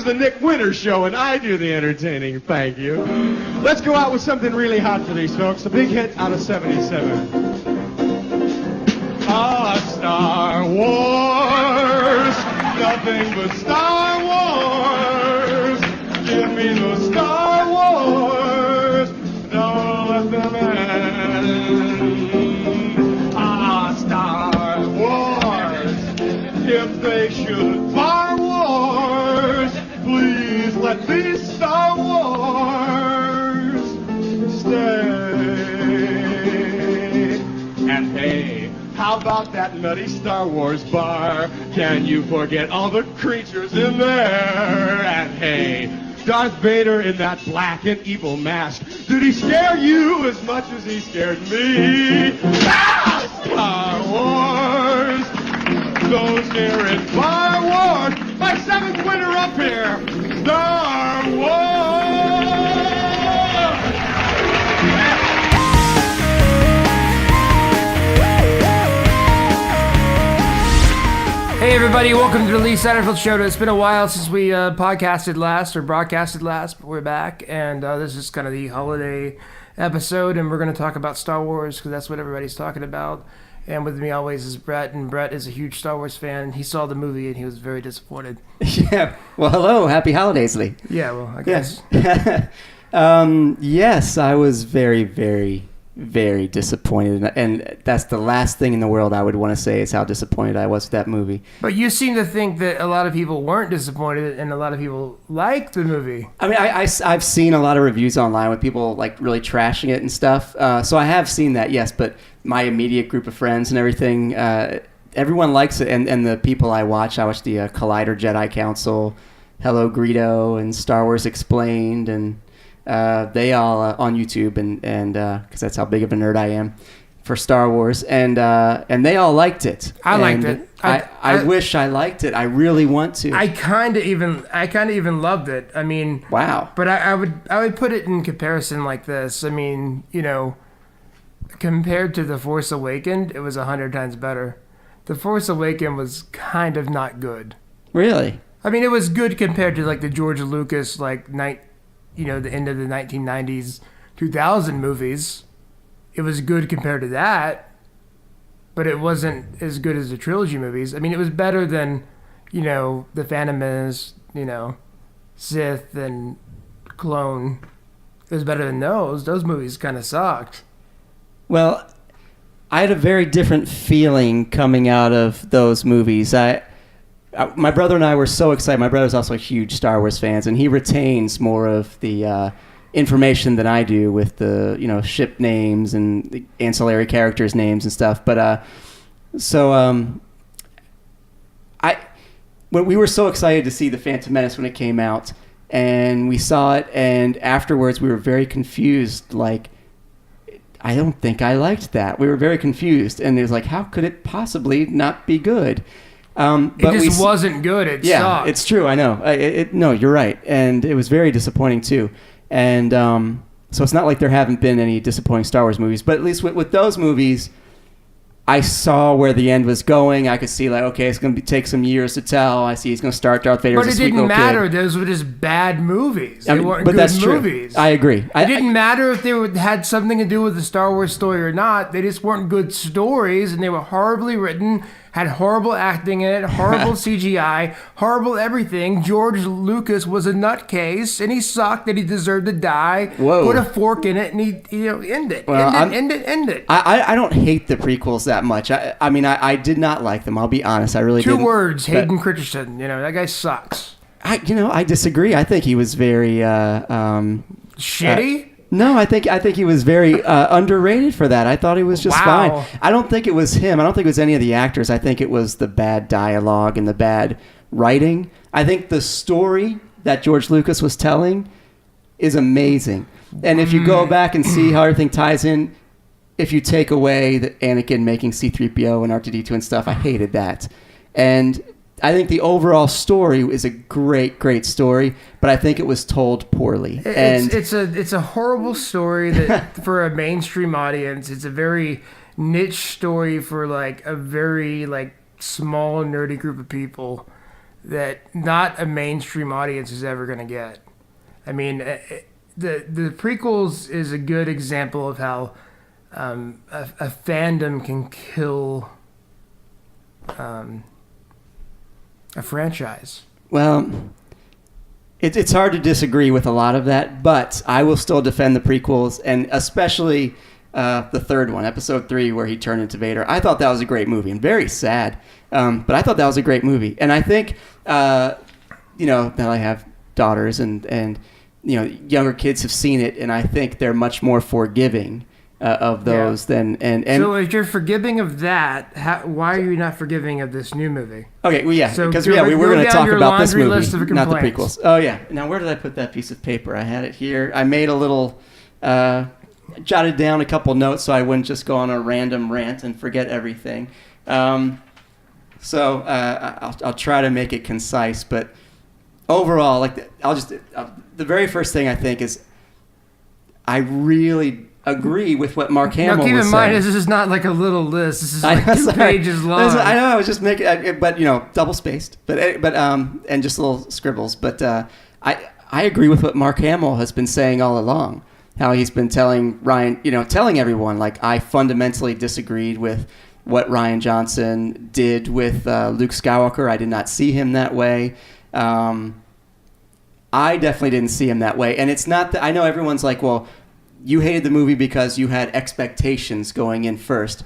the Nick Winter Show, and I do the entertaining. Thank you. Let's go out with something really hot for these folks. A big hit out of 77. Star Wars. Nothing but Star Wars. Give me the Star Wars. Don't let them end. Star Wars. If they should Star Wars, please let these Star Wars stay. And hey, how about that nutty Star Wars bar? Can you forget all the creatures in there? And hey, Darth Vader in that black and evil mask, did he scare you as much as he scared me? Star Wars! Those here in Star Wars! My seventh winner up here! Star Wars! Hey everybody, welcome to the Lee Satterfield Show. It's been a while since we broadcasted last, but we're back, and this is kind of the holiday episode, and we're going to talk about Star Wars, because that's what everybody's talking about. And with me always is Brett, and Brett is a huge Star Wars fan. He saw the movie, and he was very disappointed. Yeah, well, hello, happy holidays, Lee. Yeah, well, I guess. Yes, I was very, very, very disappointed, and that's the last thing in the world I would want to say is how disappointed I was with that movie. But you seem to think that a lot of people weren't disappointed, and a lot of people liked the movie. I mean, I've seen a lot of reviews online with people like really trashing it and stuff, so I have seen that, yes, but my immediate group of friends and everything, everyone likes it, and the people I watch the Collider Jedi Council, Hello Greedo, and Star Wars Explained, and they all on YouTube, and because that's how big of a nerd I am for Star Wars, and they all liked it. I liked it. I wish I liked it. I really want to. I kind of even loved it. I mean, wow. But I would put it in comparison like this. I mean, you know, compared to The Force Awakens, it was 100 times better. The Force Awakens was kind of not good. Really? I mean, it was good compared to like the George Lucas the end of the 1990s, 2000 movies. It was good compared to that, but it wasn't as good as the trilogy movies. I mean, it was better than, The Phantom Menace, Sith and Clone. It was better than those. Those movies kind of sucked. Well, I had a very different feeling coming out of those movies. My brother and I were so excited. My brother's also a huge Star Wars fan, and he retains more of the information than I do with the ship names and the ancillary characters' names and stuff. But when we were so excited to see The Phantom Menace when it came out, and we saw it, and afterwards we were very confused. Like, I don't think I liked that. We were very confused, and it was like, how could it possibly not be good? But it just wasn't good. It sucked. It's true. I know. No, you're right. And it was very disappointing, too. And so it's not like there haven't been any disappointing Star Wars movies. But at least with those movies, I saw where the end was going. I could see, like, okay, it's going to take some years to tell. I see he's going to start Darth Vader as a sweet little kid. But it didn't matter. Those were just bad movies. They weren't good movies. True. I agree. It didn't matter if they had something to do with the Star Wars story or not. They just weren't good stories, and they were horribly written, had horrible acting in it, horrible CGI, horrible everything. George Lucas was a nutcase, and he sucked, and he deserved to die. Whoa. Put a fork in it, and he end it. Well, end it. I don't hate the prequels that much. I mean, I did not like them. I'll be honest. I really didn't. 2 words, Hayden Christensen. That guy sucks. I disagree. I think he was very shitty. No, I think he was very underrated for that. I thought he was just fine. I don't think it was him. I don't think it was any of the actors. I think it was the bad dialogue and the bad writing. I think the story that George Lucas was telling is amazing. And if you go back and see how everything ties in, if you take away the Anakin making C-3PO and R2-D2 and stuff, I hated that. And I think the overall story is a great, great story, but I think it was told poorly. It's a horrible story that for a mainstream audience. It's a very niche story for like a very like small nerdy group of people that not a mainstream audience is ever going to get. I mean, the prequels is a good example of how a fandom can kill a franchise. Well, it's hard to disagree with a lot of that, but I will still defend the prequels, and especially the third one, Episode 3, where he turned into Vader. I thought that was a great movie, and very sad, but I thought that was a great movie. And I think, now I have daughters, and younger kids have seen it, and I think they're much more forgiving of those than So if you're forgiving of that, why are you not forgiving of this new movie? Okay, well, yeah, because we were going to talk about this movie, not the prequels. Oh yeah. Now where did I put that piece of paper? I had it here. I made a little, jotted down a couple notes so I wouldn't just go on a random rant and forget everything. I'll try to make it concise, but overall, the very first thing I think is I really agree with what Mark Hamill was saying. Now keep in mind, this is not like a little list. This is like 2 pages long. I know, I was just making, but double spaced, but and just little scribbles. But I agree with what Mark Hamill has been saying all along. How he's been telling Ryan, telling everyone, like, I fundamentally disagreed with what Rian Johnson did with Luke Skywalker. I did not see him that way. I definitely didn't see him that way. And it's not that, I know everyone's like, well, you hated the movie because you had expectations going in first.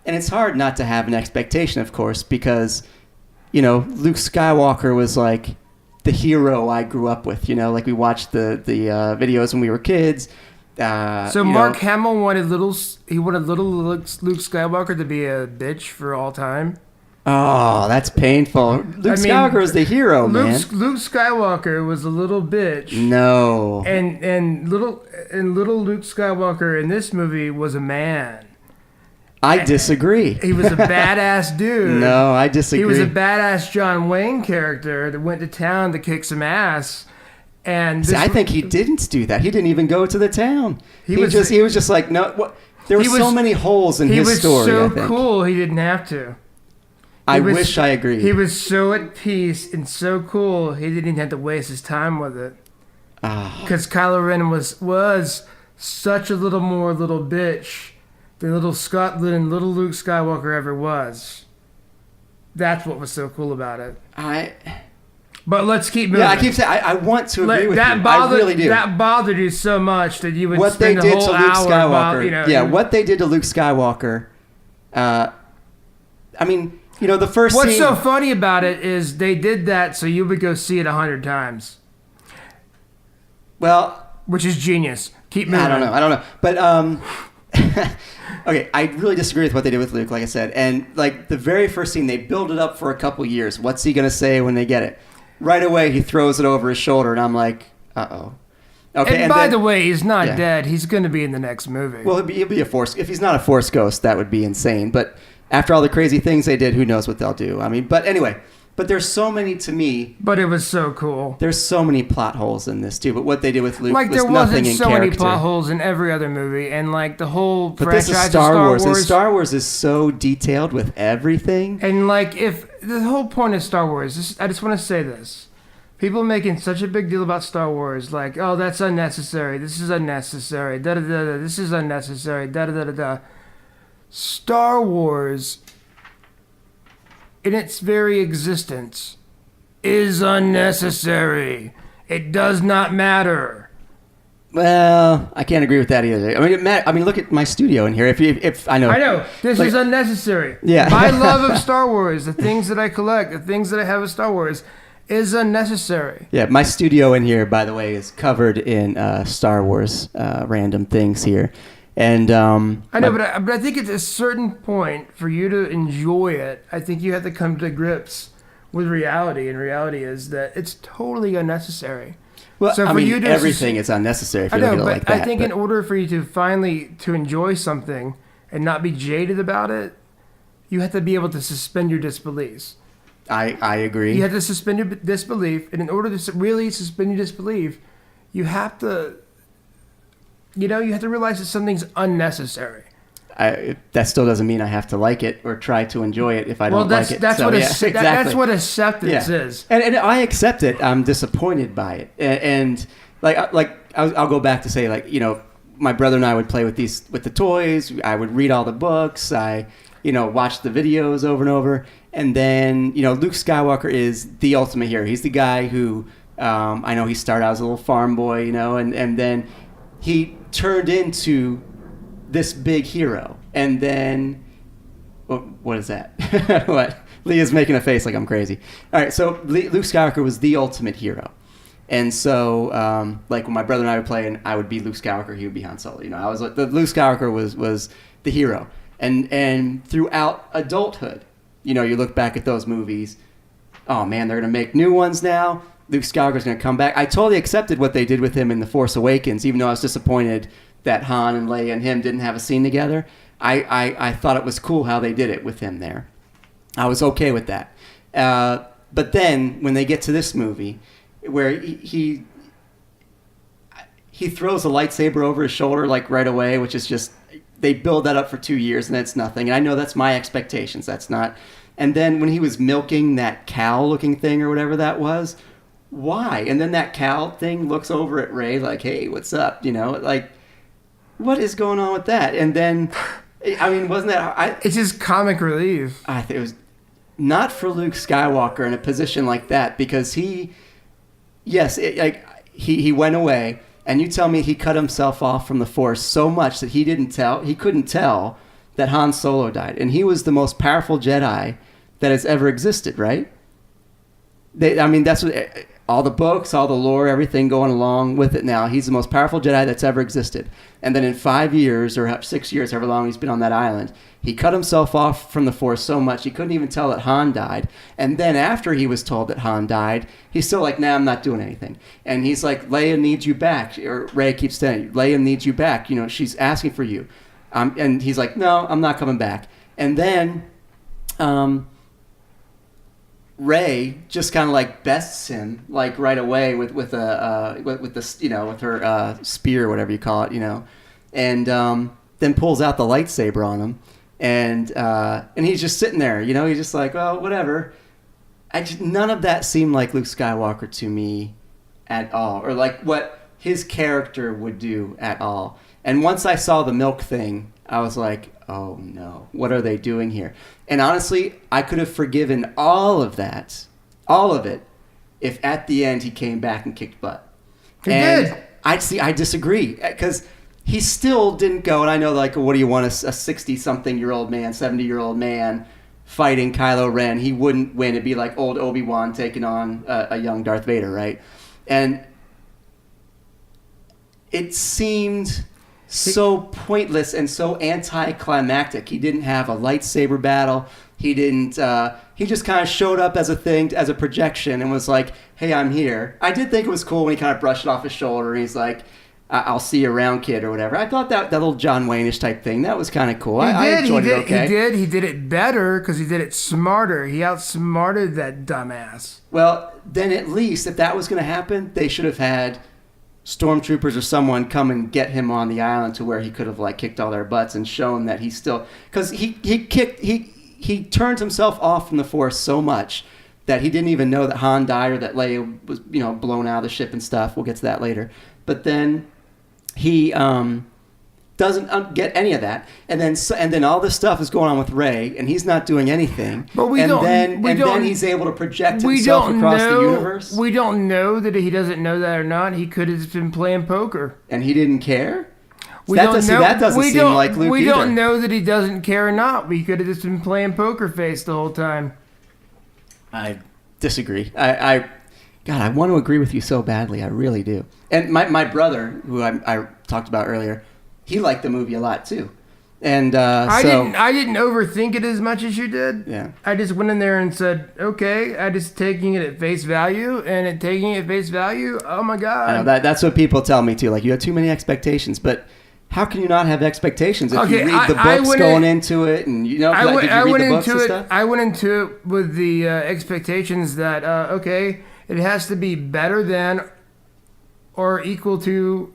And it's hard not to have an expectation, of course, because, Luke Skywalker was like the hero I grew up with, like we watched the videos when we were kids. Mark Hamill wanted little Luke Skywalker to be a bitch for all time. Oh, that's painful. Skywalker was the hero, man. Luke Skywalker was a little bitch. No. And little Luke Skywalker in this movie was a man. I disagree. He was a badass dude. No, I disagree. He was a badass John Wayne character that went to town to kick some ass. And I think he didn't do that. He didn't even go to the town. He was just like, no. What? There were so many holes in his story. He was so cool. He didn't have to. I wish I agreed. He was so at peace and so cool. He didn't even have to waste his time with it. Because Kylo Ren was such a little bitch than little Luke Skywalker ever was. That's what was so cool about it. But let's keep moving. Yeah, I keep saying I want to agree with you. I really do. That bothered you so much that you would what spend they a did whole to Luke hour Skywalker. What they did to Luke Skywalker. The first What's scene... so funny about it is they did that so you would go see it 100 times. Well... Which is genius. Keep moving. I don't know. But, okay, I really disagree with what they did with Luke, like I said. And, like, the very first scene, they build it up for a couple years. What's he going to say when they get it? Right away, he throws it over his shoulder, and I'm like, uh-oh. Okay, and by the way, he's not dead. He's going to be in the next movie. Well, he'll be a Force... If he's not a Force ghost, that would be insane. But... After all the crazy things they did, who knows what they'll do. But anyway, there's so many to me. But it was so cool. There's so many plot holes in this too. But what they did with Luke was nothing in character. Like there wasn't so many plot holes in every other movie, and like the whole franchise this is Star Wars. And Star Wars is so detailed with everything. And like if the whole point of Star Wars, I just want to say this: people making such a big deal about Star Wars, like, oh, that's unnecessary. This is unnecessary. Da da da da. This is unnecessary. Da da da da da. Star Wars, in its very existence, is unnecessary. It does not matter. Well, I can't agree with that either. Look at my studio in here. If I know this is unnecessary. Yeah. My love of Star Wars, the things that I collect, the things that I have of Star Wars, is unnecessary. Yeah, my studio in here, by the way, is covered in Star Wars random things here. And I know, but I think at a certain point, for you to enjoy it, I think you have to come to grips with reality, and reality is that it's totally unnecessary. Well, so everything is unnecessary if you look at it like that. I think in order for you to finally to enjoy something and not be jaded about it, you have to be able to suspend your disbelief. I agree. You have to suspend your disbelief, and in order to really suspend your disbelief, you have to... you have to realize that something's unnecessary. that still doesn't mean I have to like it or try to enjoy it if I don't like it. That's so, what exactly. that's what acceptance is. And I accept it. I'm disappointed by it. And I'll go back to say, like, you know, my brother and I would play with the toys. I would read all the books. I, you know, watch the videos over and over. And then, you know, Luke Skywalker is the ultimate hero. He's the guy who, I know he started out as a little farm boy, you know, and then he turned into this big hero. And then, what is that? What? Leah's making a face like I'm crazy. All right, so Luke Skywalker was the ultimate hero. And so, like, when my brother and I would play, and I would be Luke Skywalker, he would be Han Solo. You know, I was like, the Luke Skywalker was the hero. And throughout adulthood, you know, you look back at those movies, oh man, they're going to make new ones now. Luke Skywalker's going to come back. I totally accepted what they did with him in The Force Awakens, even though I was disappointed that Han and Leia and him didn't have a scene together. I thought it was cool how they did it with him there. I was okay with that. But then when they get to this movie, where he throws a lightsaber over his shoulder like right away, which is just, they build that up for 2 years and it's nothing. And I know that's my expectations. That's not. And then when he was milking that cow-looking thing or whatever that was, why? And then that cow thing looks over at Rey like, hey, what's up? You know, like, what is going on with that? And then, I mean, wasn't that... It's just comic relief. I think it was not for Luke Skywalker in a position like that, because he went away, and you tell me he cut himself off from the Force so much that he couldn't tell that Han Solo died. And he was the most powerful Jedi that has ever existed, right? That's what... All the books, all the lore, everything going along with it now. He's the most powerful Jedi that's ever existed. And then in 5 years or 6 years, however long he's been on that island, he cut himself off from the Force so much he couldn't even tell that Han died. And then after he was told that Han died, he's still like, nah, I'm not doing anything. And he's like, Leia needs you back. Or Rey keeps saying, Leia needs you back. You know, she's asking for you. And he's like, no, I'm not coming back. And then... Rey just kind of like bests him like right away with the you know, with her spear or whatever you call it, you know, and then pulls out the lightsaber on him, and he's just sitting there, you know, he's just like, well, whatever. None of that seemed like Luke Skywalker to me at all, or like what his character would do at all. And once I saw the milk thing, I was like, oh no, what are they doing here? And honestly, I could have forgiven all of it, if at the end he came back and kicked butt. He did. I disagree, because he still didn't go, and I know, like, what do you want, a 60-something-year-old man, 70-year-old man fighting Kylo Ren? He wouldn't win. It'd be like old Obi-Wan taking on a young Darth Vader, right? And it seemed... so pointless and so anticlimactic. He didn't have a lightsaber battle. He didn't. He just kind of showed up as a thing, as a projection, and was like, "Hey, I'm here." I did think it was cool when he kind of brushed it off his shoulder. And he's like, "I'll see you around, kid," or whatever. I thought that little John Wayne-ish type thing, that was kind of cool. I enjoyed it. Okay. He did it better because he did it smarter. He outsmarted that dumbass. Well, then at least if that was going to happen, they should have had stormtroopers or someone come and get him on the island to where he could have like kicked all their butts and shown that he's still, because he turned himself off from the Force so much that he didn't even know that Han died or that Leia was, you know, blown out of the ship and stuff. We'll get to that later. But then he doesn't get any of that, and then all this stuff is going on with Rey, and he's not doing anything. But then he's able to project himself across the universe. We don't know that he doesn't know that or not. He could have been playing poker, and he didn't care. That doesn't seem like Luke We either. don't know that he doesn't care or not. We could have just been playing poker face the whole time. I disagree. God, I want to agree with you so badly. I really do. And my brother, who I talked about earlier, he liked the movie a lot too, and I didn't overthink it as much as you did. Yeah, I just went in there and said, okay, I just taking it at face value, and taking it at face value, oh my god. I know that's what people tell me too. Like, you have too many expectations, but how can you not have expectations if you read the books going into it, and you know, did you read the books and stuff? I went into it with the expectations that okay, it has to be better than or equal to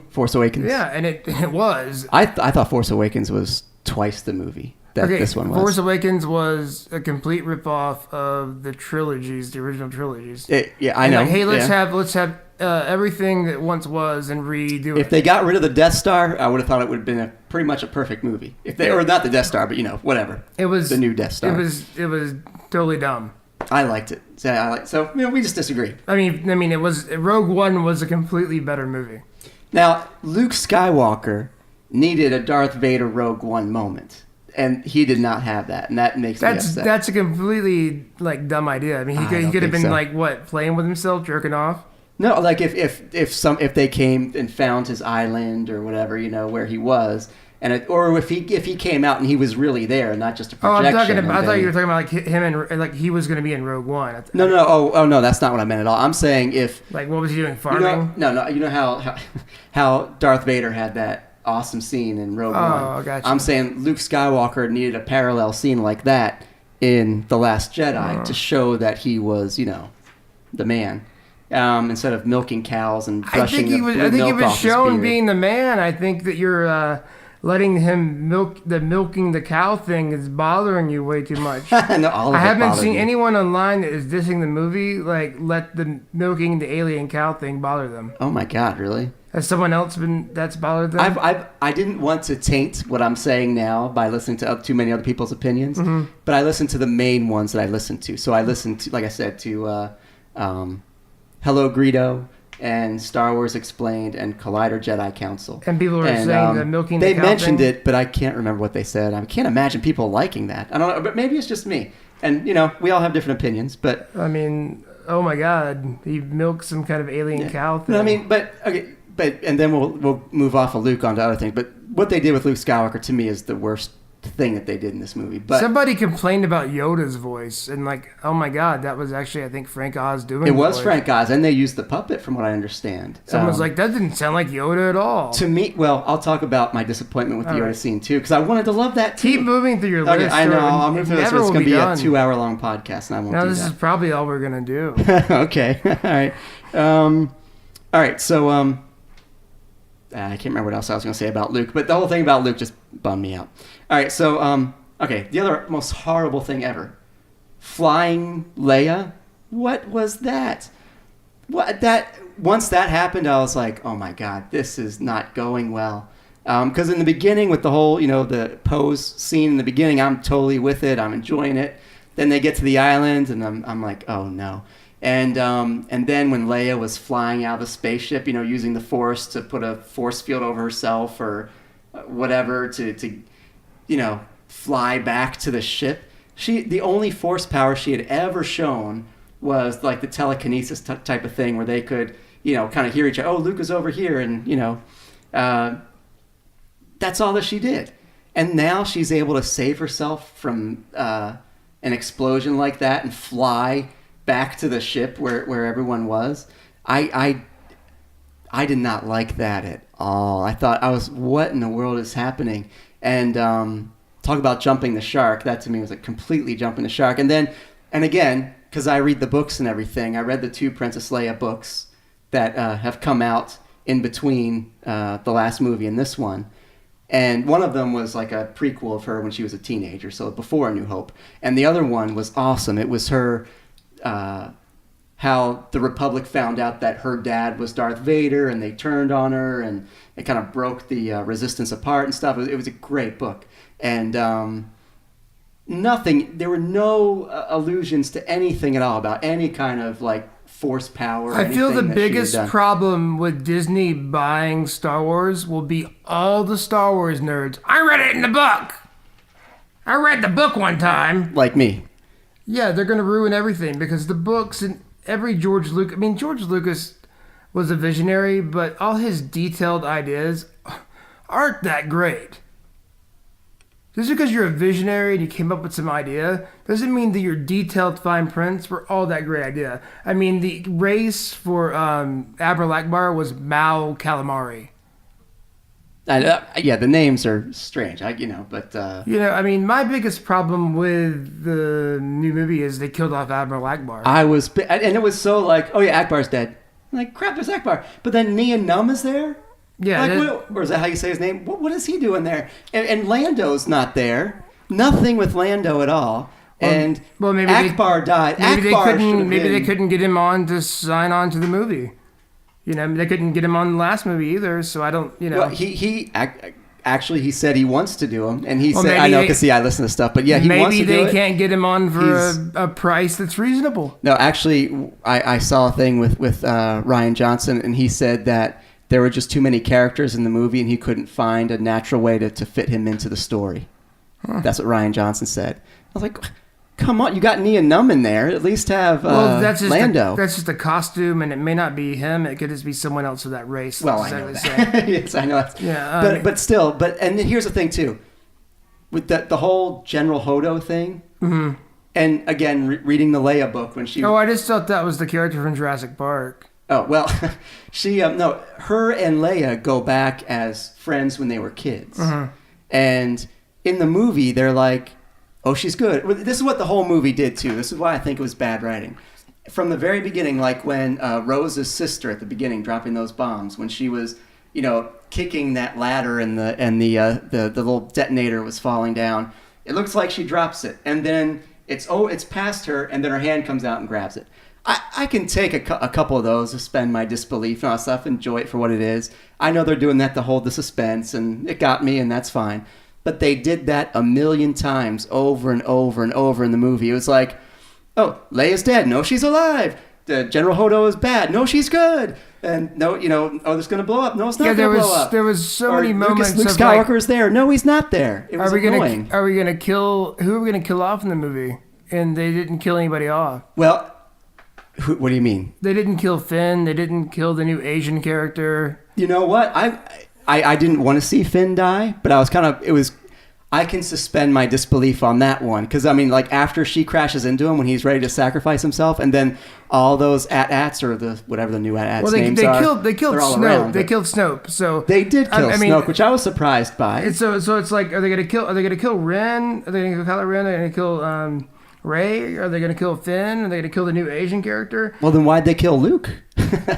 Force Awakens. Yeah, and it was. I thought Force Awakens was twice the movie that this one was. Force Awakens was a complete ripoff of the trilogies, the original trilogies. I know. Like, hey, let's have everything that once was and redo it. If they got rid of the Death Star, I would have thought it would have been pretty much a perfect movie. Or not the Death Star, but whatever. It was the new Death Star. It was totally dumb. I liked it. So we just disagree. I mean, it was Rogue One was a completely better movie. Now, Luke Skywalker needed a Darth Vader Rogue One moment, and he did not have that, and that makes me upset. That's a completely dumb idea. I mean, he could have been playing with himself, jerking off. No, like if they came and found his island or whatever, where he was. Or if he came out and he was really there, not just a projection. I thought you were talking about him and he was going to be in Rogue One. No. No, that's not what I meant at all. I'm saying if what was he doing, farming? No. You know how Darth Vader had that awesome scene in Rogue One. I got you. I'm saying Luke Skywalker needed a parallel scene like that in The Last Jedi to show that he was, the man. Instead of milking cows and brushing the milk off his beard. I think he was shown being the man. I think that you're letting him milking the cow thing is bothering you way too much. I haven't seen anyone online that is dissing the movie let the milking the alien cow thing bother them. Oh my God, really? Has someone else that's bothered them? I didn't want to taint what I'm saying now by listening to too many other people's opinions, but I listened to the main ones that I listened to. So I listened to, like I said, to Hello Greedo, and Star Wars Explained, and Collider Jedi Council. And people were saying that milking the cow thing. They mentioned it, but I can't remember what they said. I can't imagine people liking that. I don't know, but maybe it's just me. And, we all have different opinions, but... I mean, oh my God, he milked some kind of alien cow thing. I mean, and then we'll move off of Luke onto other things, but what they did with Luke Skywalker, to me, is the worst thing that they did in this movie. But somebody complained about Yoda's voice, and oh my God, that was actually, I think, Frank Oz doing it. It was Frank Oz, and they used the puppet, from what I understand. Someone's like, that didn't sound like Yoda at all. To me, well, I'll talk about my disappointment with the Yoda scene too, because I wanted to love that too. Keep moving through your list. I know. I'm moving through this. It's going to be a 2-hour-long podcast, and I won't do that. This is probably all we're going to do. Okay. All right. So, I can't remember what else I was going to say about Luke, but the whole thing about Luke just bummed me out. All right, so, okay, the other most horrible thing ever. Flying Leia? What was that? Once that happened, I was like, oh my God, this is not going well. Because in the beginning, with the whole, the pose scene in the beginning, I'm totally with it. I'm enjoying it. Then they get to the island, and I'm like, oh no. And then when Leia was flying out of the spaceship, using the Force to put a force field over herself or whatever to fly back to the ship, the only Force power she had ever shown was like the telekinesis type of thing where they could, kind of hear each other. Oh, Luke is over here, and that's all that she did. And now she's able to save herself from an explosion like that and fly back to the ship where everyone was. I did not like that at all. I thought what in the world is happening? And talk about jumping the shark. That to me was like completely jumping the shark. And again, because I read the books and everything, I read the 2 Princess Leia books that have come out in between the last movie and this one. And one of them was like a prequel of her when she was a teenager, so before A New Hope. And the other one was awesome. It was her... how the Republic found out that her dad was Darth Vader, and they turned on her, and it kind of broke the Resistance apart and stuff. It was a great book, and there were no allusions to anything at all about any kind of like Force power. I feel the biggest problem with Disney buying Star Wars will be all the Star Wars nerds. I read it in the book. I read the book one time. Like me. Yeah, they're going to ruin everything because the books and every George Lucas was a visionary, but all his detailed ideas aren't that great. Just because you're a visionary and you came up with some idea doesn't mean that your detailed fine prints were all that great idea. I mean, the race for Admiral Akbar was Mao Calamari. Yeah, the names are strange, but... I mean, my biggest problem with the new movie is they killed off Admiral Akbar. And it was so like, oh yeah, Akbar's dead. I'm like, crap, there's Akbar. But then Nia Num is there? Yeah. Like, or is that how you say his name? What is he doing there? And Lando's not there. Nothing with Lando at all. And maybe Akbar died. Maybe they couldn't get him on to sign on to the movie. You know, they couldn't get him on the last movie either. So I don't, you know. Well, actually, he said he wants to do them, and he said, "I know, because I listen to stuff." But yeah, he wants to do it. Maybe they can't get him on for a price that's reasonable. No, actually, I saw a thing with Ryan Johnson, and he said that there were just too many characters in the movie, and he couldn't find a natural way to fit him into the story. Huh. That's what Ryan Johnson said. I was like, come on, you got Nia Num in there. At least have Lando. That's just a costume, and it may not be him. It could just be someone else of that race. Well, I know that. Yes, I know. Yeah, but still, and here's the thing too, with the whole General Hodo thing, mm-hmm. and again, reading the Leia book when she. Oh, I just thought that was the character from Jurassic Park. Oh well, her and Leia go back as friends when they were kids, mm-hmm. and in the movie they're like, oh, she's good. This is what the whole movie did, too. This is why I think it was bad writing. From the very beginning, like when Rose's sister at the beginning dropping those bombs, when she was, kicking that ladder and the little detonator was falling down, it looks like she drops it. And then it's past her, and then her hand comes out and grabs it. I can take a couple of those, suspend my disbelief and all that stuff, enjoy it for what it is. I know they're doing that to hold the suspense, and it got me, and that's fine. But they did that a million times over and over and over in the movie. It was like, oh, Leia's dead. No, she's alive. General Hodo is bad. No, she's good. And no, oh, it's going to blow up. No, it's not going to blow up. There was so many moments. Luke Skywalker's there. No, he's not there. It was annoying. Who are we going to kill off in the movie? And they didn't kill anybody off. Well, what do you mean? They didn't kill Finn. They didn't kill the new Asian character. You know what? I didn't want to see Finn die, but I can suspend my disbelief on that one. Because, after she crashes into him when he's ready to sacrifice himself, and then all those AT-ATs, or whatever the new AT-ATs names are. They killed Snoke. They killed Snoke. So they did kill Snoke, which I was surprised by. So it's like, are they going to kill Ren? Are they going to kill Kylo Ren? Are they going to kill Rey? Are they going to kill Finn? Are they going to kill the new Asian character? Well, then why'd they kill Luke?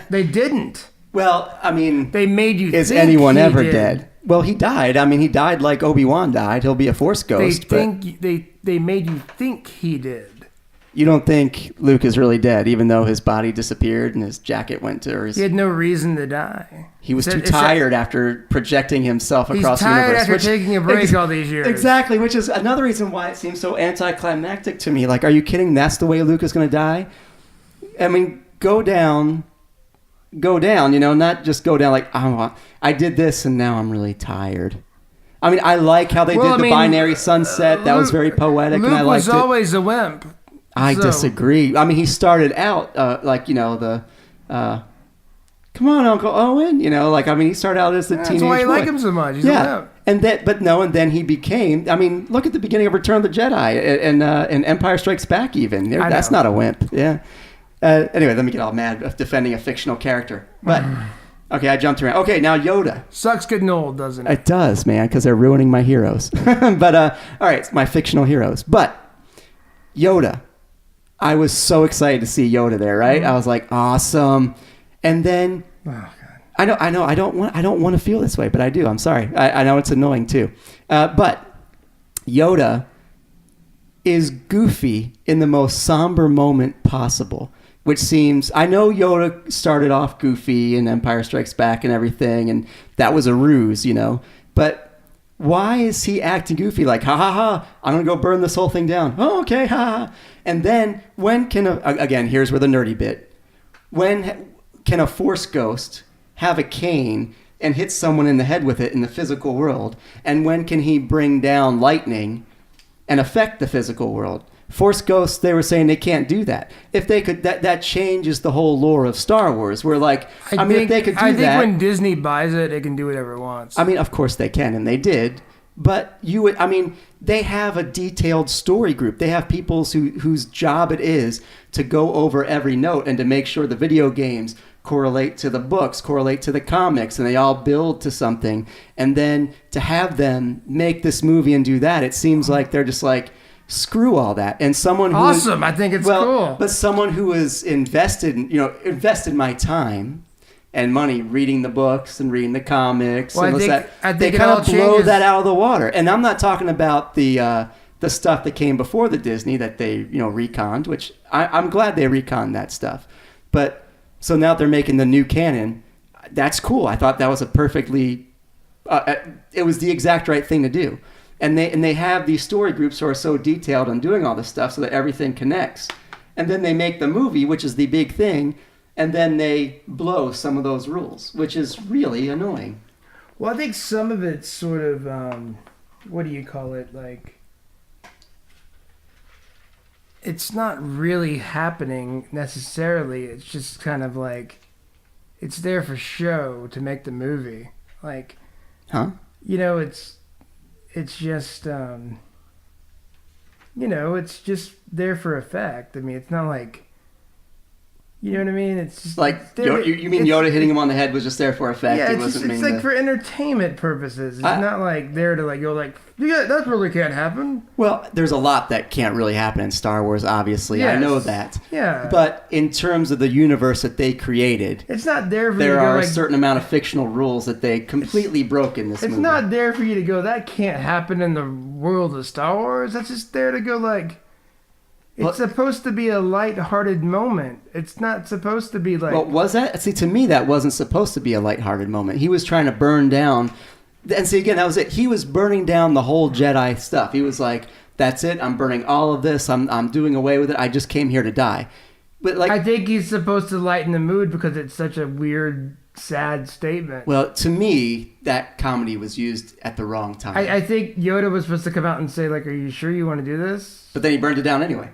They didn't. Well, they made you. Is think anyone he ever did. dead? Well, he died. He died like Obi-Wan died. He'll be a Force ghost. They made you think he did. You don't think Luke is really dead, even though his body disappeared and his jacket went to. He had no reason to die. He was too tired after projecting himself across the universe. He's tired after taking a break all these years. Exactly, which is another reason why it seems so anticlimactic to me. Like, are you kidding? That's the way Luke is going to die? Go down, not just go down like, oh, I did this and now I'm really tired. I like how they did the binary sunset. That was very poetic, Luke and I liked it. was always a wimp. I disagree. He started out come on, Uncle Owen. He started out as a teenage boy. That's why you like him so much. He's a wimp. And then he became. Look at the beginning of Return of the Jedi and Empire Strikes Back. Even that's not a wimp. Yeah. Anyway, let me get all mad of defending a fictional character. But, okay, I jumped around. Okay, now Yoda. Sucks getting old, doesn't it? It does, man, because they're ruining my heroes. But, all right, my fictional heroes. But, Yoda. I was so excited to see Yoda there, right? I was like, awesome. And then, I know, I don't want to feel this way, but I do. I'm sorry. I know it's annoying, too. But, Yoda is goofy in the most somber moment possible. Which seems, I know Yoda started off goofy in Empire Strikes Back and everything, and that was a ruse, But why is he acting goofy? Like, ha ha ha, I'm going to go burn this whole thing down. Oh, okay, ha ha. And then, again, here's where the nerdy bit. When can a Force ghost have a cane and hit someone in the head with it in the physical world? And when can he bring down lightning and affect the physical world? Force ghosts, they were saying they can't do that. If they could, that changes the whole lore of Star Wars. We're like, if they could do that. I think when Disney buys it can do whatever it wants. Of course they can, and they did. But they have a detailed story group. They have people whose job it is to go over every note and to make sure the video games correlate to the books, correlate to the comics, and they all build to something. And then to have them make this movie and do that, it seems like they're just like, screw all that. And someone who awesome. I think it's cool. But someone who is invested my time and money reading the books and reading the comics, well, and they kind of blow that out of the water. And I'm not talking about the stuff that came before the Disney that they reconned, which I'm glad they reconned that stuff. But so now they're making the new canon. That's cool. I thought that was a perfectly it was the exact right thing to do. And they have these story groups who are so detailed on doing all this stuff so that everything connects. And then they make the movie, which is the big thing, and then they blow some of those rules, which is really annoying. Well, I think some of it's sort of, what do you call it? Like, it's not really happening necessarily. It's just kind of like, it's there for show to make the movie. Like, it's just, it's just there for effect. I mean, it's not like, you know what I mean? It's just like, you mean Yoda hitting him on the head was just there for effect? Yeah, it's like for entertainment purposes. It's not like there to like go like, yeah, that really can't happen. Well, there's a lot that can't really happen in Star Wars, obviously. Yes. I know that. Yeah. But in terms of the universe that they created, it's not there for you to there go are like, a certain amount of fictional rules that they completely broke in this movie. It's not there for you to go, that can't happen in the world of Star Wars. That's just there to go like, it's supposed to be a lighthearted moment. It's not supposed to be like... Well, was that? See, to me, that wasn't supposed to be a lighthearted moment. He was trying to burn down... And see, again, that was it. He was burning down the whole Jedi stuff. He was like, that's it. I'm burning all of this. I'm doing away with it. I just came here to die. But like, I think he's supposed to lighten the mood because it's such a weird, sad statement. Well, to me, that comedy was used at the wrong time. I think Yoda was supposed to come out and say, like, are you sure you want to do this? But then he burned it down anyway.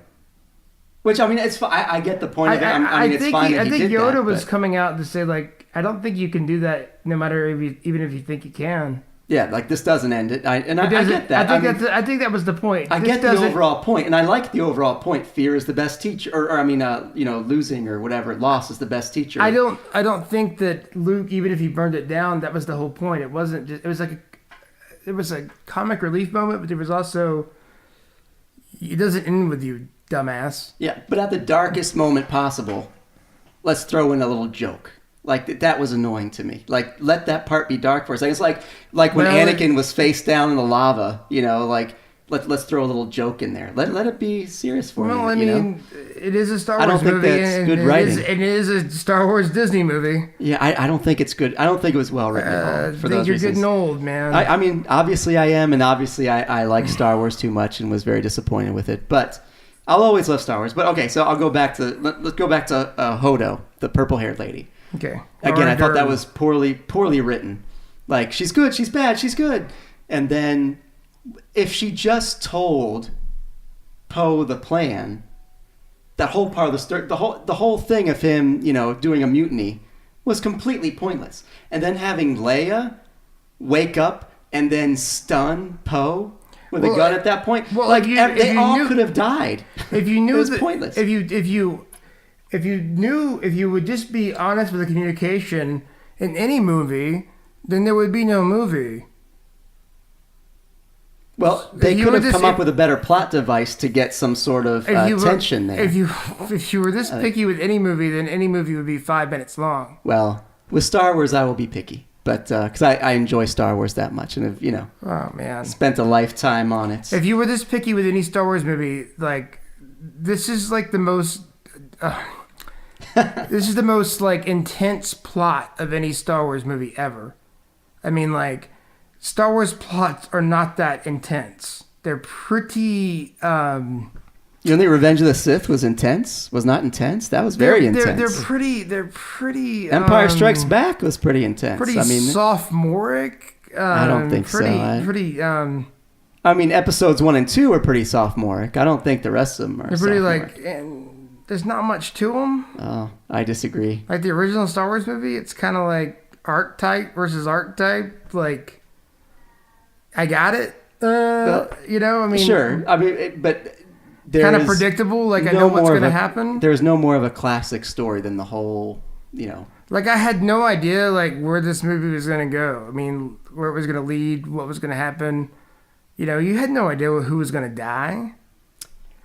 Which, I mean, it's I get the point of it. I mean, it's fine that he did that. I think Yoda was coming out to say, like, I don't think you can do that no matter even if you think you can. Yeah, like, this doesn't end it. I get that. I think that was the point. I get the overall point, and I like the overall point. Fear is the best teacher, or losing or whatever, loss is the best teacher. I don't think that Luke, even if he burned it down, that was the whole point. It wasn't just, it was a comic relief moment, but there was also, it doesn't end with you, dumbass. Yeah, but at the darkest moment possible, let's throw in a little joke. Like, that was annoying to me. Like, let that part be dark for a second. It's like when Anakin was face down in the lava, like, let's throw a little joke in there. Let it be serious for a minute, Well, I mean, it is a Star Wars movie. I don't think that's good writing. It is a Star Wars Disney movie. Yeah, I don't think it's good. I don't think it was well written at all for those reasons. You're getting old, man. I mean, obviously I am, and obviously I like Star Wars too much and was very disappointed with it. But I'll always love Star Wars. But okay, so let's go back to Hodo, the purple-haired lady. Okay. Again, I thought that was poorly written. Like, she's good, she's bad, she's good. And then if she just told Poe the plan, that whole part of the story, the whole thing of him, doing a mutiny was completely pointless. And then having Leia wake up and then stun Poe with a gun at that point, they all could have died. If you knew it was pointless. If you would just be honest with the communication in any movie, then there would be no movie. Well, they could have come up with a better plot device to get some sort of tension there. If you were this picky with any movie, then any movie would be 5 minutes long. Well, with Star Wars, I will be picky. But because I enjoy Star Wars that much and have, oh, man, spent a lifetime on it. If you were this picky with any Star Wars movie, like, this is like the most... this is the most, like, intense plot of any Star Wars movie ever. I mean, like, Star Wars plots are not that intense. They're pretty... You think Revenge of the Sith was intense? Was not intense? That was very intense. They're pretty... Empire Strikes Back was pretty intense. Pretty sophomoric. I don't think so. I mean, episodes 1 and 2 are pretty sophomoric. I don't think the rest of them are sophomoric. They're pretty, there's not much to them. Oh, I disagree. Like the original Star Wars movie, it's kind of like archetype versus archetype. Like, I got it. I mean... Sure. I mean, but... Kind of predictable. Like, I know what's going to happen. There's no more of a classic story than the whole, Like, I had no idea, like, where this movie was going to go. I mean, where it was going to lead, what was going to happen. You had no idea who was going to die.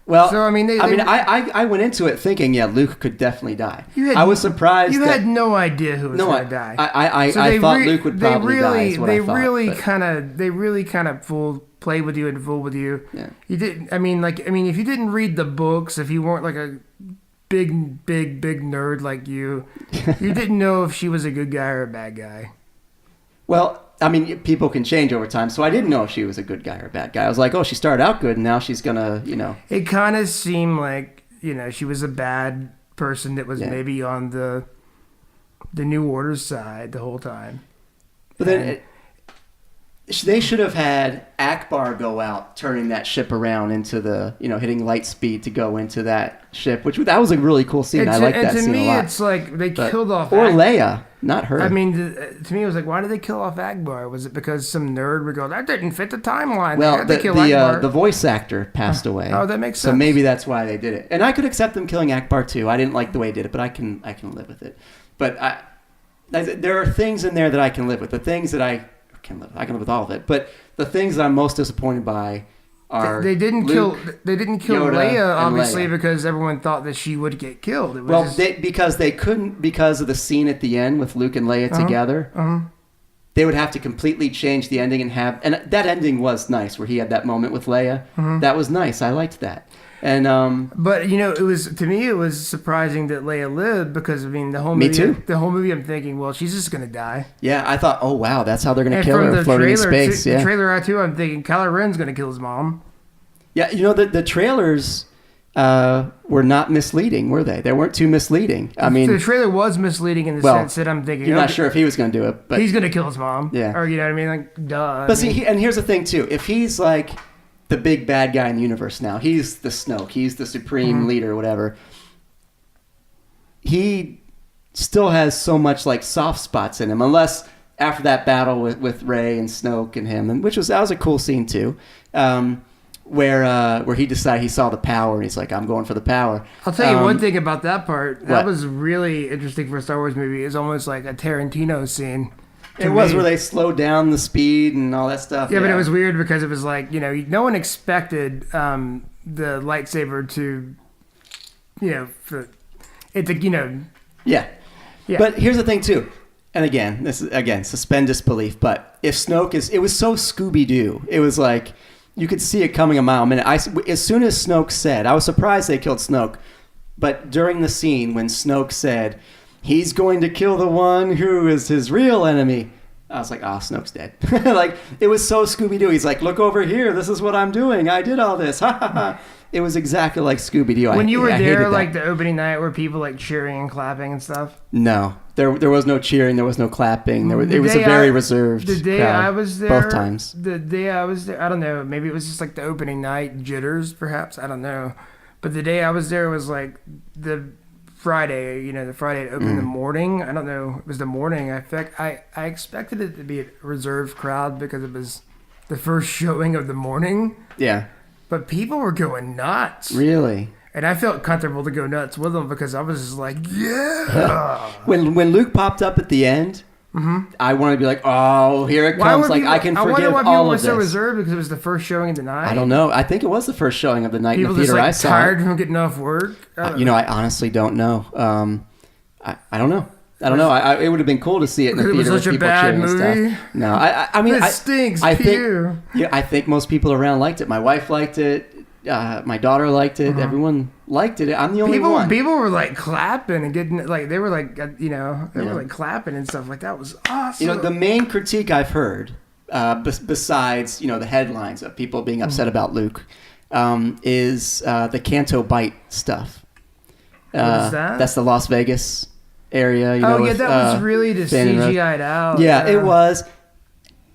Well, so I mean, I went into it thinking, yeah, Luke could definitely die. I was surprised. You had no idea who was going to die. I thought Luke would probably die. Is what I thought. They really kind of play with you and fool with you. Yeah. You didn't. I mean, if you didn't read the books, if you weren't like a big nerd like you didn't know if she was a good guy or a bad guy. Well, I mean, people can change over time, so I didn't know if she was a good guy or a bad guy. I was like, oh, she started out good, and now she's gonna, It kind of seemed like, she was a bad person that was maybe on the New Order's side the whole time. But then they should have had Akbar go out, turning that ship around into the, hitting light speed to go into that ship, that was a really cool scene. I like that scene a lot. And to me, it's like they killed off Or Leia, not her. I mean, to me, it was like, why did they kill off Akbar? Was it because some nerd would go, that didn't fit the timeline? Well, the voice actor passed away. Oh, that makes sense. So maybe that's why they did it. And I could accept them killing Akbar too. I didn't like the way they did it, but I can live with it. But there are things in there that I can live with. The things that I can live with all of it. But the things that I'm most disappointed by are they didn't Luke, kill Leia, obviously, Leia. Because everyone thought that she would get killed. Because they couldn't, because of the scene at the end with Luke and Leia together. They would have to completely change the ending and that ending was nice, where he had that moment with Leia. That was nice. I liked that. And but it was surprising that Leia lived, because I mean the whole movie. Me too. The whole movie, I'm thinking, well, she's just gonna die. Yeah, I thought, oh wow, that's how they're gonna kill her, floating in space. The trailer too, I'm thinking Kylo Ren's gonna kill his mom. Yeah, the trailers were not misleading, were they? They weren't too misleading. I mean, the trailer was misleading in the sense that I'm thinking you're not sure if he was going to do it, but he's going to kill his mom. Yeah, or you know what I mean? Like, duh. But and here's the thing too: if he's like the big bad guy in the universe now, he's the Snoke, he's the supreme leader, whatever. He still has so much like soft spots in him, unless after that battle with Rey and Snoke and him, and that was a cool scene too. Where he decided he saw the power and he's like, I'm going for the power. I'll tell you one thing about that part. That was really interesting for a Star Wars movie. It's almost like a Tarantino scene. It was where they slowed down the speed and all that stuff. Yeah, but it was weird because it was like, no one expected the lightsaber to, Yeah. But here's the thing too. And again, suspend disbelief. But if Snoke it was so Scooby-Doo. It was like, you could see it coming a mile a minute. As soon as Snoke said, I was surprised they killed Snoke, but during the scene when Snoke said, he's going to kill the one who is his real enemy, I was like, Snoke's dead. Like, it was so Scooby-Doo. He's like, look over here. This is what I'm doing. I did all this. Ha ha ha. It was exactly like Scooby-Doo. When you were there, like the opening night, were people like cheering and clapping and stuff? No, there was no cheering. There was no clapping. It was a very reserved crowd. The day I was there, both times. The day I was there, I don't know. Maybe it was just like the opening night jitters, perhaps. I don't know. But the day I was there was like the Friday. The Friday it opened in the morning. I don't know. It was the morning. I expected it to be a reserved crowd because it was the first showing of the morning. Yeah. But people were going nuts. Really? And I felt comfortable to go nuts with them because I was just like, yeah. When Luke popped up at the end, I wanted to be like, oh, here it comes. Like, I can forgive all of this. I wonder why people were so reserved because it was the first showing of the night. I don't know. I think it was the first showing of the night in the theater just, like, I saw. Tired from getting off work? I honestly don't know. I don't know. I don't know. It would have been cool to see it in the theater with people cheering and stuff. No, I mean, it stinks. I think most people around liked it. My wife liked it. My daughter liked it. Everyone liked it. I'm the only one. People were like clapping and getting like they were like were like clapping and stuff like that was awesome. The main critique I've heard, besides the headlines of people being upset about Luke, is the Canto Bight stuff. What is that? That's the Las Vegas area. That was really just CGI'd out. Yeah, it was.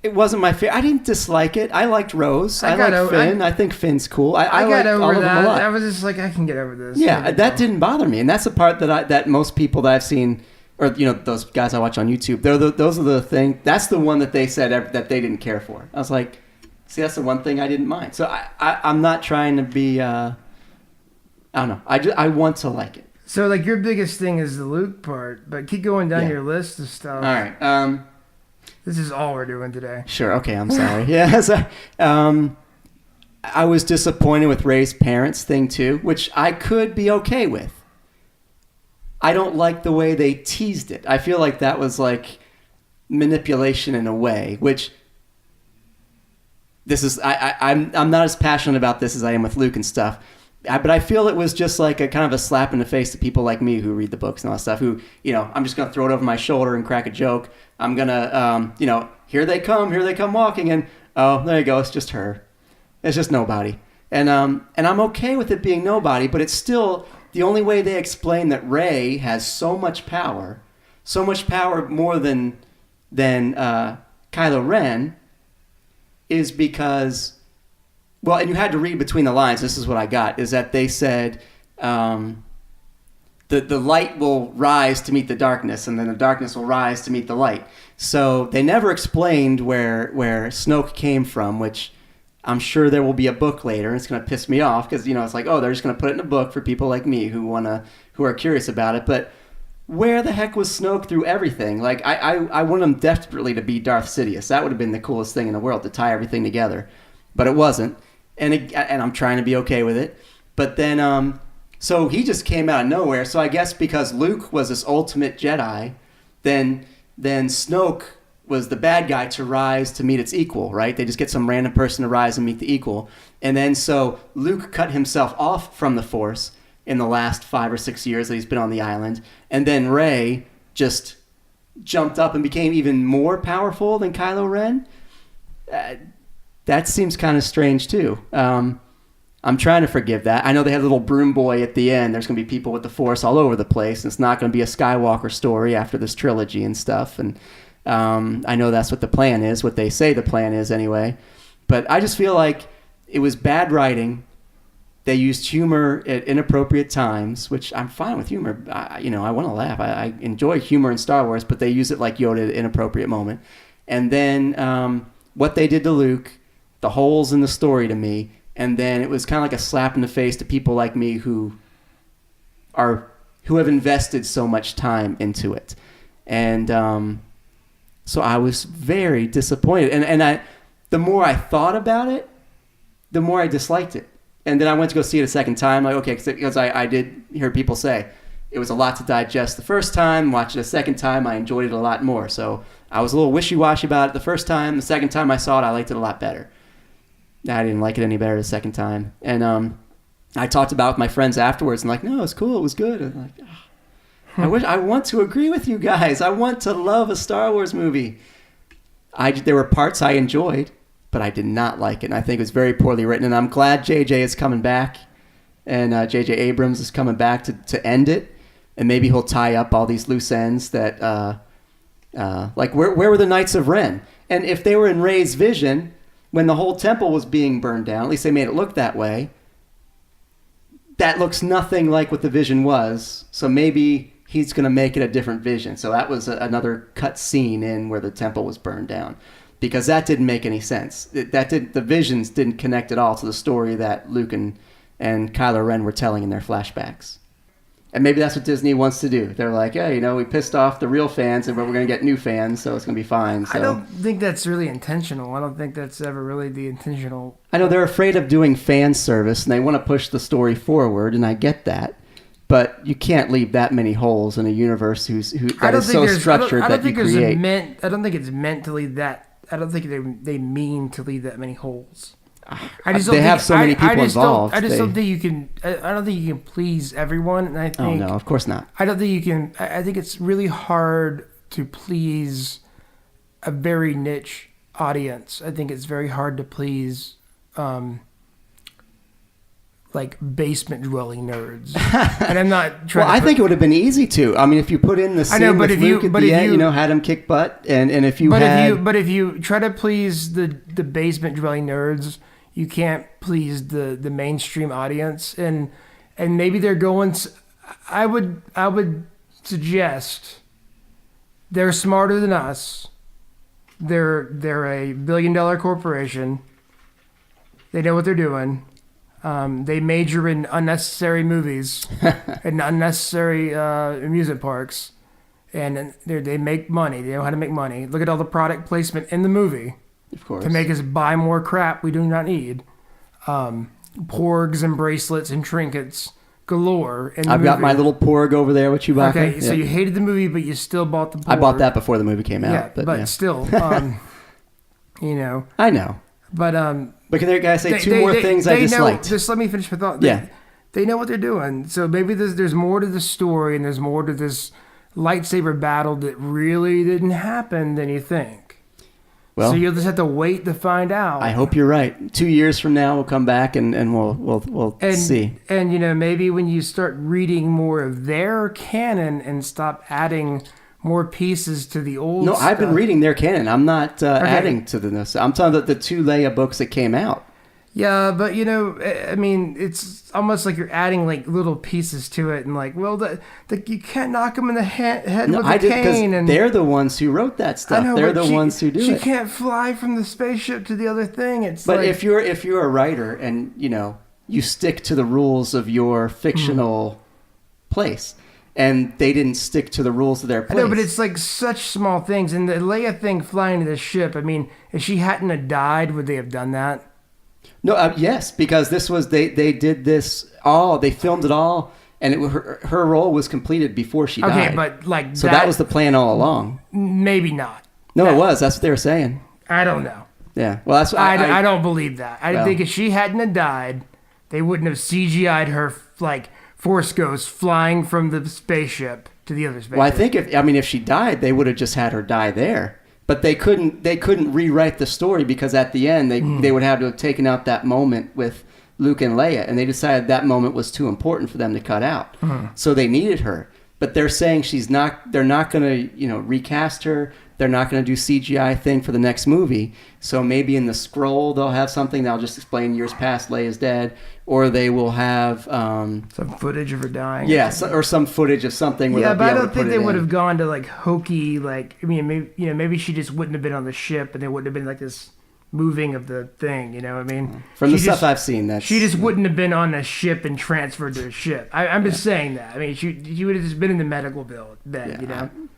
It wasn't my favorite. I didn't dislike it. I liked Rose. I liked Finn. I think Finn's cool. I got liked over all of that. them a lot. I was just like, I can get over this. Yeah, that didn't bother me, and that's the part that most people that I've seen, or those guys I watch on YouTube, those are the thing. That's the one that they said that they didn't care for. I was like, see, that's the one thing I didn't mind. So I'm not trying to be. I don't know. I want to like it. So like your biggest thing is the Luke part, but keep going down your list of stuff. All right. This is all we're doing today. Sure. Okay. I'm sorry. Yeah. So, I was disappointed with Rey's parents thing too, which I could be okay with. I don't like the way they teased it. I feel like that was like manipulation in a way, which this is I'm not as passionate about this as I am with Luke and stuff. But I feel it was just like a kind of a slap in the face to people like me who read the books and all that stuff, who, I'm just going to throw it over my shoulder and crack a joke. I'm going to, here they come walking, and oh, there you go, it's just her. It's just nobody. And I'm okay with it being nobody, but it's still the only way they explain that Rey has so much power more than Kylo Ren, is because, well, and you had to read between the lines. This is what I got, is that they said the light will rise to meet the darkness, and then the darkness will rise to meet the light. So they never explained where Snoke came from, which I'm sure there will be a book later. It's going to piss me off because, it's like, oh, they're just going to put it in a book for people like me who are curious about it. But where the heck was Snoke through everything? Like, I want him desperately to be Darth Sidious. That would have been the coolest thing in the world, to tie everything together. But it wasn't. And I'm trying to be okay with it. But then, so he just came out of nowhere. So I guess because Luke was this ultimate Jedi, then Snoke was the bad guy to rise to meet its equal, right? They just get some random person to rise and meet the equal. And then so Luke cut himself off from the Force in the last 5 or 6 years that he's been on the island. And then Rey just jumped up and became even more powerful than Kylo Ren. That seems kind of strange too. I'm trying to forgive that. I know they had a little broom boy at the end. There's going to be people with the Force all over the place. It's not going to be a Skywalker story after this trilogy and stuff. And I know that's what the plan is, what they say the plan is anyway. But I just feel like it was bad writing. They used humor at inappropriate times, which I'm fine with humor. I want to laugh. I enjoy humor in Star Wars, but they use it like Yoda at an inappropriate moment. And then what they did to Luke, the holes in the story to me, and then it was kind of like a slap in the face to people like me who have invested so much time into it. And so I was very disappointed. And the more I thought about it, the more I disliked it. And then I went to go see it a second time. Like, okay, because I did hear people say it was a lot to digest the first time. Watch it a second time, I enjoyed it a lot more. So I was a little wishy-washy about it the first time. The second time I saw it, I liked it a lot better. I didn't like it any better the second time. And I talked about it with my friends afterwards, and like, no, it's cool, it was good. And like, I want to agree with you guys. I want to love a Star Wars movie. There were parts I enjoyed, but I did not like it. And I think it was very poorly written. And I'm glad JJ is coming back, and JJ Abrams is coming back to end it. And maybe he'll tie up all these loose ends that, like, where were the Knights of Ren? And if they were in Rey's vision, when the whole temple was being burned down, at least they made it look that way, that looks nothing like what the vision was. So maybe he's going to make it a different vision. So that was another cut scene in where the temple was burned down, because that didn't make any sense. The visions didn't connect at all to the story that Luke and Kylo Ren were telling in their flashbacks. And maybe that's what Disney wants to do. They're like, yeah, we pissed off the real fans, and we're going to get new fans, so it's going to be fine. So. I don't think that's really intentional. I don't think that's ever really the intentional... I know they're afraid of doing fan service, and they want to push the story forward, and I get that. But you can't leave that many holes in a universe that is so structured that you create. I don't think it's meant to leave that... I don't think they mean to leave that many holes. They have so many people involved. I don't think you can. I don't think you can please everyone. And I think. Oh no, of course not. I don't think you can. I think it's really hard to please a very niche audience. I think it's very hard to please, like basement dwelling nerds. And I'm not trying. Well, I think it would have been easy to. I mean, if you put in the scene with Luke at the end, had him kick butt, and if you if you try to please the basement dwelling nerds, you can't please the mainstream audience, and maybe they're going. I would suggest they're smarter than us. They're a $1 billion corporation. They know what they're doing. They major in unnecessary movies and unnecessary amusement parks, and they make money. They know how to make money. Look at all the product placement in the movie. Of course. To make us buy more crap we do not need. porgs and bracelets and trinkets galore. I've got my little porg over there with Chewbacca. Okay, so you hated the movie, but you still bought the porg. I bought that before the movie came out. Yeah, but still, you know. I know. But can there guys say two more things I disliked? Just let me finish my thought. Yeah. They know what they're doing. So maybe there's more to the story and there's more to this lightsaber battle that really didn't happen than you think. Well, so you'll just have to wait to find out. I hope you're right. 2 years from now, we'll come back and we'll see. And maybe when you start reading more of their canon and stop adding more pieces to the old stuff. No, I've been reading their canon. I'm not adding to this. I'm talking about the 2 Leia books that came out. Yeah, but I mean, it's almost like you're adding like little pieces to it, and like, well, you can't knock them in the head with a cane. And they're the ones who wrote that stuff. They're the ones who do it. She can't fly from the spaceship to the other thing. But if you're a writer and you stick to the rules of your fictional place, and they didn't stick to the rules of their place. I know, but it's like such small things. And the Leia thing flying to the ship. I mean, if she hadn't have died, would they have done that? No, yes, because this was they did this all. They filmed it all, and her role was completed before she died. Okay, but like so that was the plan all along. Maybe not. No, it was. That's what they were saying. I don't know. Yeah, well, that's I don't believe that. I think if she hadn't have died, they wouldn't have CGI'd her like Force Ghost flying from the spaceship to the other spaceship. Well, I think if she died, they would have just had her die there. But they couldn't rewrite the story because at the end they would have to have taken out that moment with Luke and Leia, and they decided that moment was too important for them to cut out. So they needed her. But they're saying they're not going to recast her. They're not going to do CGI thing for the next movie. So maybe in the scroll they'll have something that'll just explain years past Leia's dead, or they will have some footage of her dying. Yeah, or some footage of something. Where but I don't think they would have gone to like hokey. Like maybe she just wouldn't have been on the ship, and there wouldn't have been like this moving of the thing. You know what I mean? From the stuff I've seen, she just wouldn't have been on a ship and transferred to a ship. I'm just saying that. I mean, she would have just been in the medical bill then.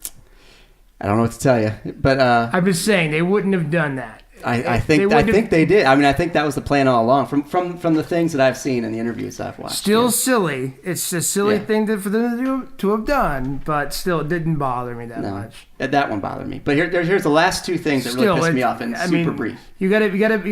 I don't know what to tell you, but I'm just saying they wouldn't have done that. I think they did. I mean, I think that was the plan all along from the things that I've seen in the interviews I've watched. Still silly. It's a silly thing for them to have done, but still, it didn't bother me that much. That one bothered me. But here's the last 2 things that really pissed me off, and super brief. You gotta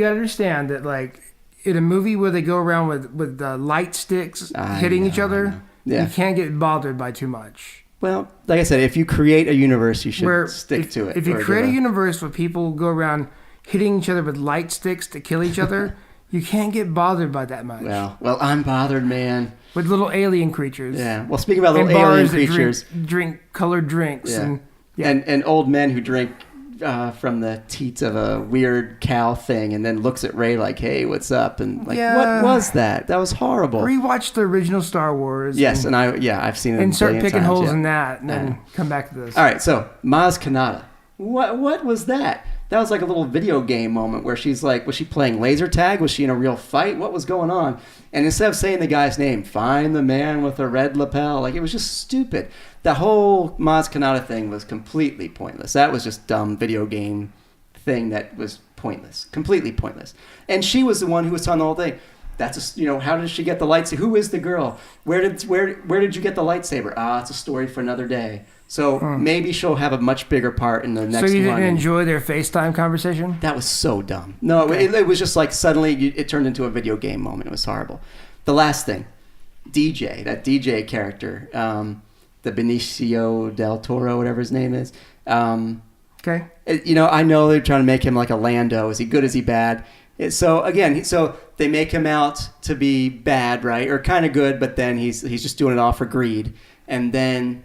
understand that like in a movie where they go around with light sticks hitting each other, you can't get bothered by too much. Well, like I said, if you create a universe, you should stick to it. If you create a universe where people go around hitting each other with light sticks to kill each other, you can't get bothered by that much. Well, I'm bothered, man. With little alien creatures. Yeah. Well, speaking about little alien creatures, drink colored drinks, and old men who drink from the teats of a weird cow thing, and then looks at Rey like, "Hey, what's up?" And like, what was that? That was horrible. Rewatch the original Star Wars. Yes, and I've seen it. And start picking holes in that, and then come back to this. All right, so Maz Kanata. What was that? That was like a little video game moment where she's like, was she playing laser tag? Was she in a real fight? What was going on? And instead of saying the guy's name, find the man with the red lapel, like it was just stupid. The whole Maz Kanata thing was completely pointless. That was just dumb video game thing that was pointless, completely pointless. And she was the one who was telling the whole thing. That's how did she get the lightsaber? Who is the girl? Where did you get the lightsaber? It's a story for another day. So maybe she'll have a much bigger part in the next one. So you didn't enjoy their FaceTime conversation? That was so dumb. No, okay. it was just like suddenly it turned into a video game moment. It was horrible. The last thing, that DJ character, the Benicio del Toro, whatever his name is. Okay. I know they're trying to make him like a Lando. Is he good? Is he bad? So again, they make him out to be bad, right, or kind of good, but then he's just doing it all for greed, and then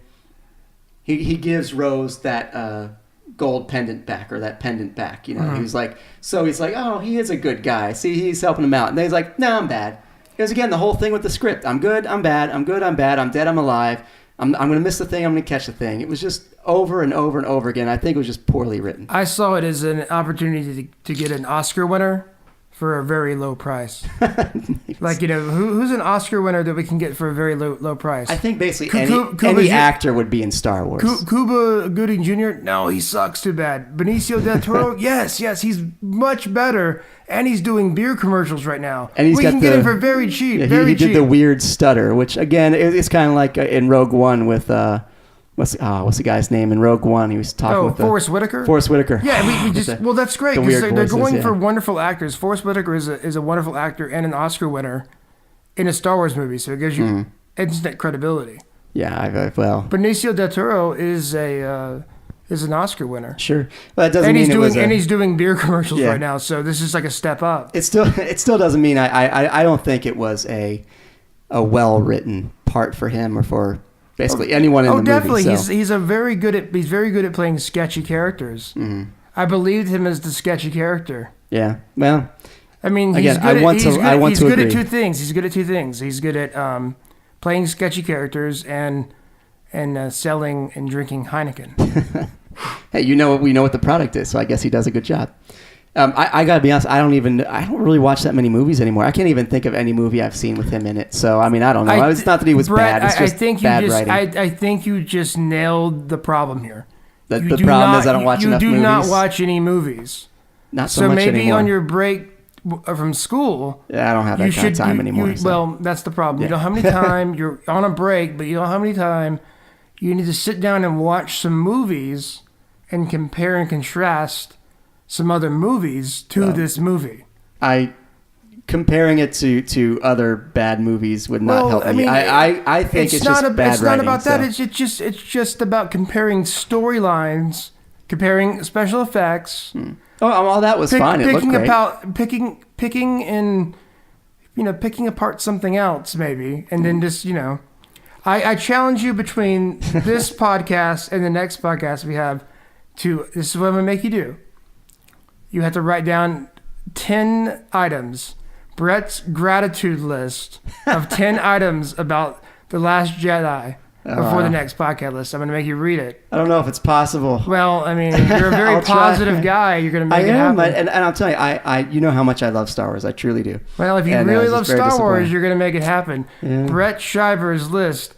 he gives Rose that gold pendant back, or that pendant back. He's like, oh, he is a good guy. See, he's helping him out, and then he's like, no, I'm bad. It was again the whole thing with the script. I'm good. I'm bad. I'm good. I'm bad. I'm dead. I'm alive. I'm going to miss the thing. I'm going to catch the thing. It was just over and over and over again. I think it was just poorly written. I saw it as an opportunity to get an Oscar winner for a very low price. Like, you know, who's an Oscar winner that we can get for a very low price? I think basically any actor would be in Star Wars. Cuba Gooding Jr., no, he sucks too bad. Benicio del Toro, yes, he's much better, and he's doing beer commercials right now. And we can get him for very cheap, yeah, very cheap. He did the weird stutter, which, again, it's kind of like in Rogue One with... What's the guy's name in Rogue One? He was talking with Forrest Whitaker. Forrest Whitaker. Yeah, we just well, that's great because they're going for wonderful actors. Forrest Whitaker is a wonderful actor and an Oscar winner in a Star Wars movie, so it gives you instant credibility. Yeah, well, Benicio del Toro is an Oscar winner. Sure, well, that doesn't mean he's doing beer commercials right now, so this is like a step up. It still doesn't mean I don't think it was a well written part for him or for. Basically, anyone in the movie. Oh, definitely. So. He's very good at playing sketchy characters. Mm-hmm. I believed him as the sketchy character. Yeah. Well, I mean, he's good at two things. He's good at two things. He's good at playing sketchy characters and selling and drinking Heineken. Hey, we know what the product is, so I guess he does a good job. I gotta be honest. I don't really watch that many movies anymore. I can't even think of any movie I've seen with him in it. So I mean, I don't know. It's not that he was Brett, bad. It's just bad writing. I think you just nailed the problem here. The problem is I don't watch enough movies. You do not watch any movies. Not so much anymore. So maybe on your break from school, I don't have that kind of time anymore. Well, that's the problem. Yeah. You don't have any time. You're on a break, but you don't have any time. You need to sit down and watch some movies and compare and contrast some other movies to this movie. Comparing it to other bad movies would not help me. I think it's just bad writing. It's not about that. It's just about comparing storylines, comparing special effects. Oh, that was fine. It looked great. Picking apart something else maybe, and then just I challenge you between this podcast and the next podcast we have to. This is what I'm gonna make you do. You have to write down 10 items, Brett's gratitude list of 10 items about The Last Jedi before the next podcast list. I'm going to make you read it. I don't know if it's possible. Well, I mean, you're a very positive guy. You're going to make it happen. And I'll tell you, you know how much I love Star Wars. I truly do. Well, if you really love Star Wars, you're going to make it happen. Yeah. Brett Schreiber's list,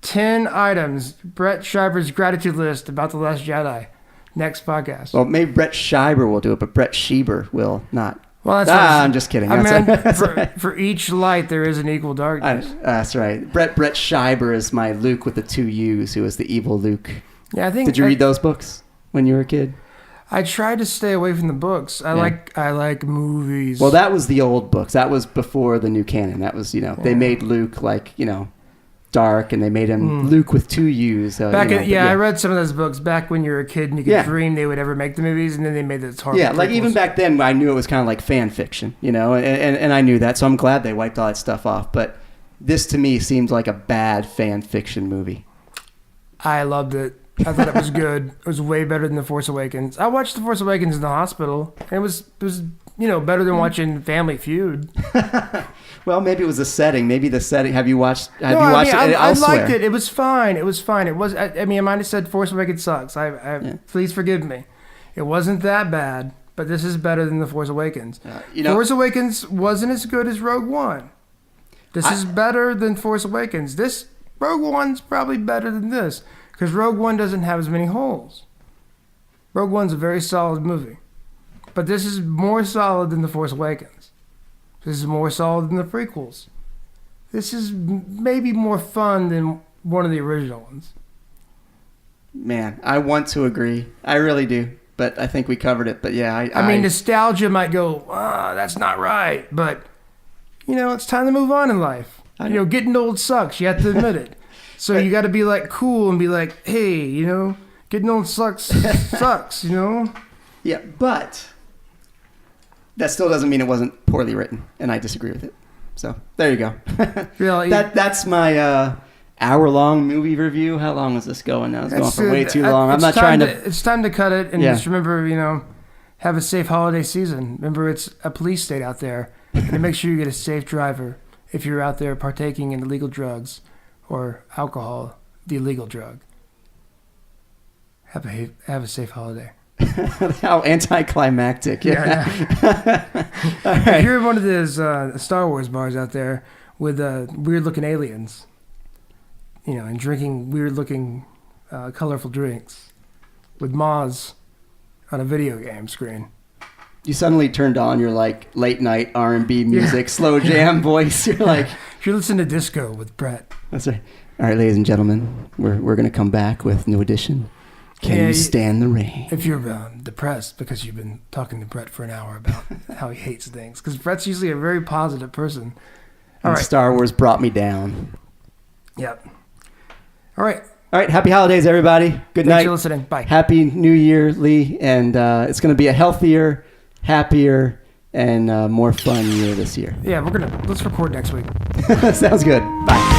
10 items, Brett Schreiber's gratitude list about The Last Jedi. Next podcast. Well, maybe Brett Schreiber will do it, but Brett Schreiber will not. Well, I'm just kidding. For each light, there is an equal darkness. That's right. Brett Schreiber is my Luke with the two U's, who is the evil Luke. Yeah, I think. Did you read those books when you were a kid? I tried to stay away from the books. I like movies. Well, that was the old books. That was before the new canon. That was they made Luke dark, and they made him Luke with two U's. I read some of those books back when you were a kid and you could dream they would ever make the movies, and then they made this horrible. Yeah, like even back then, I knew it was kind of like fan fiction, and I knew that, so I'm glad they wiped all that stuff off. But this to me seemed like a bad fan fiction movie. I loved it. I thought it was good. It was way better than The Force Awakens. I watched The Force Awakens in the hospital, and it was better than watching Family Feud. Well, maybe it was the setting. Maybe the setting. Have you watched it elsewhere? I liked it. It was fine. It was fine. It was. I might have said Force Awakens sucks. Please forgive me. It wasn't that bad, but this is better than The Force Awakens. Force Awakens wasn't as good as Rogue One. This is better than Force Awakens. This Rogue One's probably better than this because Rogue One doesn't have as many holes. Rogue One's a very solid movie, but this is more solid than The Force Awakens. This is more solid than the prequels. This is maybe more fun than one of the original ones. Man, I want to agree. I really do. But I think we covered it. But yeah, I mean, nostalgia might go, that's not right. But, it's time to move on in life. Getting old sucks. You have to admit it. So you got to be cool and be like, hey, getting old sucks. Yeah, but that still doesn't mean it wasn't poorly written, and I disagree with it. So there you go. Really? That's my hour-long movie review. How long is this going now? It's going for way too long. I'm not trying to... It's time to cut it, and just remember, have a safe holiday season. Remember, it's a police state out there, and make sure you get a safe driver if you're out there partaking in illegal drugs or alcohol, the illegal drug. Have a safe holiday. How anticlimactic. Yeah. All right. If you're one of those Star Wars bars out there with weird-looking aliens, and drinking weird-looking, colorful drinks with Maz on a video game screen. You suddenly turned on your like late night R&B music, slow jam voice. You're like, if you're listening to disco with Brett. That's right. All right, ladies and gentlemen, we're gonna come back with New Edition. Can you stand the rain? If you're depressed because you've been talking to Brett for an hour about how he hates things, because Brett's usually a very positive person. All right. Star Wars brought me down. Yep. All right. All right. Happy holidays, everybody. Good night. Thanks for listening. Bye. Happy New Year, Lee. And it's going to be a healthier, happier, and more fun year this year. Yeah, let's record next week. Sounds good. Bye.